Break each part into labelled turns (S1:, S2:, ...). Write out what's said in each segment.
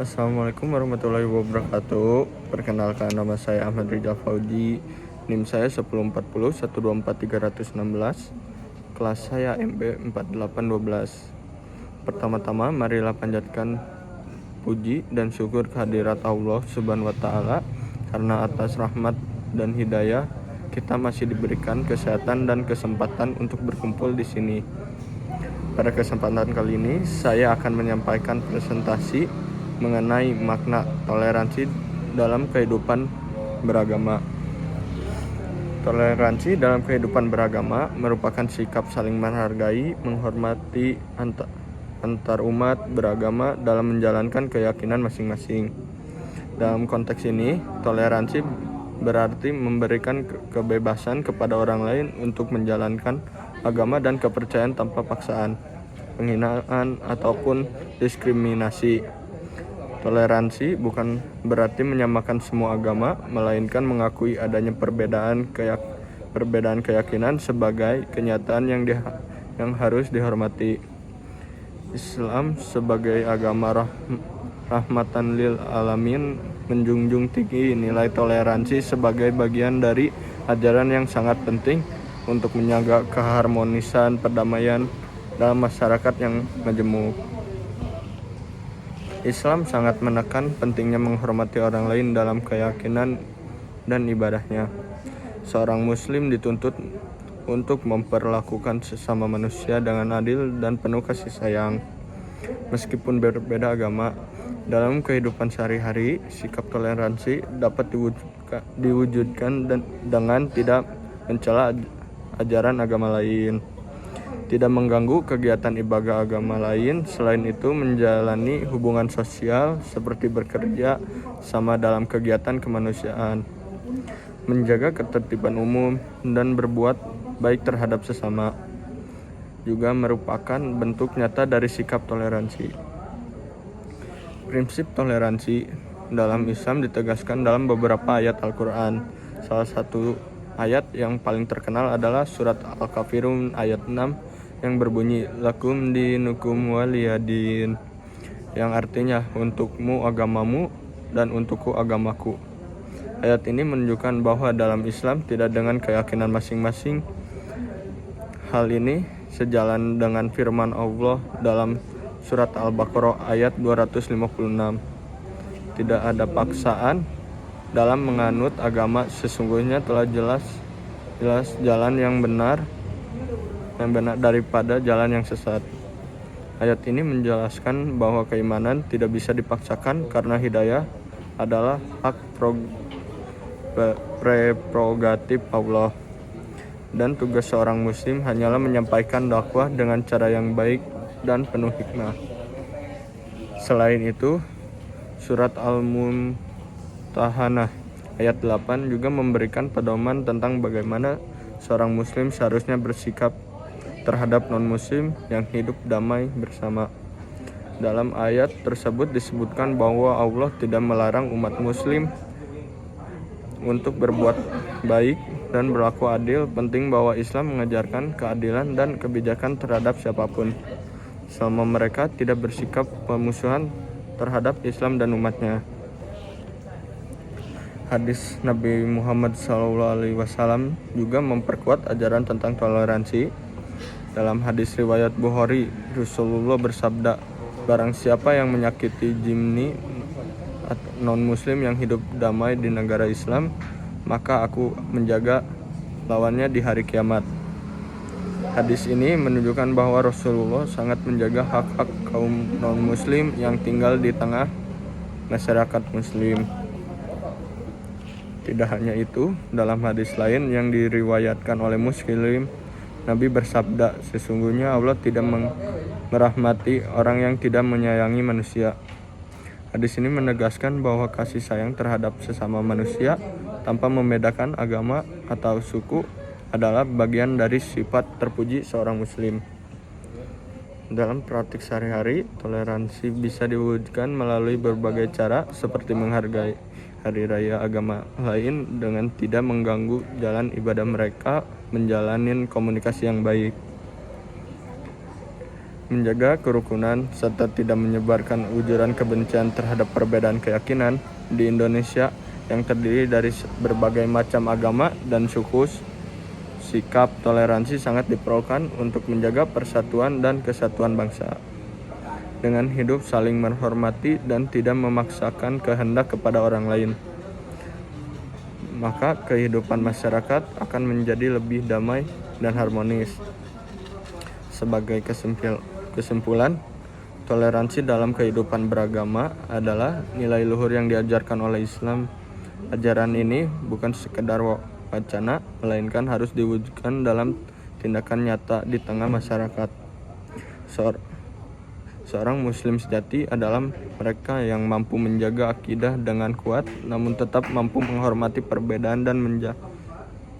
S1: Assalamualaikum warahmatullahi wabarakatuh. Perkenalkan, nama saya Ahmad Rizal Fauji. NIM saya 1040124316. Kelas saya MB 4812. Pertama-tama marilah panjatkan puji dan syukur kehadirat Allah Subhanahu wa taala karena atas rahmat dan hidayah kita masih diberikan kesehatan dan kesempatan untuk berkumpul di sini. Pada kesempatan kali ini saya akan menyampaikan presentasi mengenai makna toleransi dalam kehidupan beragama. Toleransi dalam kehidupan beragama merupakan sikap saling menghargai, menghormati antar umat beragama dalam menjalankan keyakinan masing-masing. Dalam konteks ini, toleransi berarti memberikan kebebasan kepada orang lain untuk menjalankan agama dan kepercayaan tanpa paksaan, penghinaan, ataupun diskriminasi. Toleransi bukan berarti menyamakan semua agama, melainkan mengakui adanya perbedaan keyakinan sebagai kenyataan yang harus dihormati. Islam sebagai agama rahmatan lil alamin menjunjung tinggi nilai toleransi sebagai bagian dari ajaran yang sangat penting untuk menjaga keharmonisan perdamaian dalam masyarakat yang majemuk. Islam sangat menekan pentingnya menghormati orang lain dalam keyakinan dan ibadahnya. Seorang muslim dituntut untuk memperlakukan sesama manusia dengan adil dan penuh kasih sayang. Meskipun berbeda agama, dalam kehidupan sehari-hari, sikap toleransi dapat diwujudkan dengan tidak mencela ajaran agama lain, tidak mengganggu kegiatan ibadah agama lain. Selain itu, menjalani hubungan sosial seperti bekerja sama dalam kegiatan kemanusiaan, menjaga ketertiban umum, dan berbuat baik terhadap sesama juga merupakan bentuk nyata dari sikap toleransi. Prinsip toleransi dalam Islam ditegaskan dalam beberapa ayat Al-Quran. Salah satu ayat yang paling terkenal adalah surat Al-Kafirun ayat 6 yang berbunyi lakum dinukum waliyadin, yang artinya untukmu agamamu dan untukku agamaku. Ayat ini menunjukkan bahwa dalam Islam tidak dengan keyakinan masing-masing. Hal ini sejalan dengan firman Allah dalam surat Al-Baqarah ayat 256. Tidak ada paksaan dalam menganut agama, sesungguhnya telah jelas jalan yang benar daripada jalan yang sesat. Ayat ini menjelaskan bahwa keimanan tidak bisa dipaksakan karena hidayah adalah hak prerogatif Allah, dan tugas seorang muslim hanyalah menyampaikan dakwah dengan cara yang baik dan penuh hikmah. Selain itu, surat Al-Mumtahanah ayat 8 juga memberikan pedoman tentang bagaimana seorang muslim seharusnya bersikap terhadap non-muslim yang hidup damai bersama. Dalam ayat tersebut disebutkan bahwa Allah tidak melarang umat muslim untuk berbuat baik dan berlaku adil. Penting bahwa Islam mengajarkan keadilan dan kebijakan terhadap siapapun, selama mereka tidak bersikap pemusuhan terhadap Islam dan umatnya. Hadis Nabi Muhammad SAW juga memperkuat ajaran tentang toleransi. Dalam hadis riwayat Bukhari, Rasulullah bersabda, barang siapa yang menyakiti jimni non-muslim yang hidup damai di negara Islam, maka aku menjaga lawannya di hari kiamat. Hadis ini menunjukkan bahwa Rasulullah sangat menjaga hak-hak kaum non-muslim yang tinggal di tengah masyarakat muslim. Tidak hanya itu, dalam hadis lain yang diriwayatkan oleh Muslim, Nabi bersabda, sesungguhnya Allah tidak merahmati orang yang tidak menyayangi manusia. Hadis ini menegaskan bahwa kasih sayang terhadap sesama manusia tanpa membedakan agama atau suku adalah bagian dari sifat terpuji seorang muslim. Dalam praktik sehari-hari, toleransi bisa diwujudkan melalui berbagai cara seperti menghargai hari raya agama lain dengan tidak mengganggu jalan ibadah mereka, menjalani komunikasi yang baik. menjaga kerukunan serta tidak menyebarkan ujaran kebencian terhadap perbedaan keyakinan. Di Indonesia yang terdiri dari berbagai macam agama dan suku, sikap toleransi sangat diperlukan untuk menjaga persatuan dan kesatuan bangsa. Dengan hidup saling menghormati dan tidak memaksakan kehendak kepada orang lain, maka kehidupan masyarakat akan menjadi lebih damai dan harmonis. Sebagai kesimpulan, toleransi dalam kehidupan beragama adalah nilai luhur yang diajarkan oleh Islam. Ajaran ini bukan sekedar wacana, melainkan harus diwujudkan dalam tindakan nyata di tengah masyarakat. Seorang muslim sejati adalah mereka yang mampu menjaga akidah dengan kuat, namun tetap mampu menghormati perbedaan dan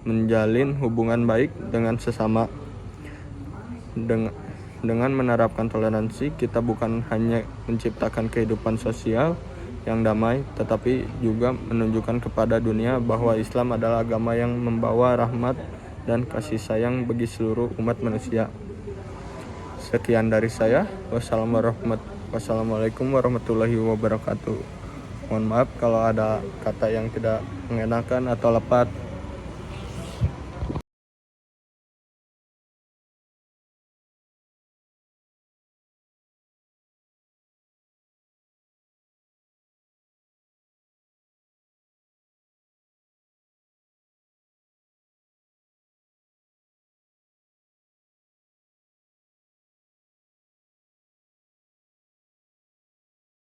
S1: menjalin hubungan baik dengan sesama. Dengan menerapkan toleransi, kita bukan hanya menciptakan kehidupan sosial yang damai, tetapi juga menunjukkan kepada dunia bahwa Islam adalah agama yang membawa rahmat dan kasih sayang bagi seluruh umat manusia. Sekian dari saya. Wassalamualaikum warahmatullahi wabarakatuh. Mohon maaf kalau ada kata yang tidak mengenakan atau lepat.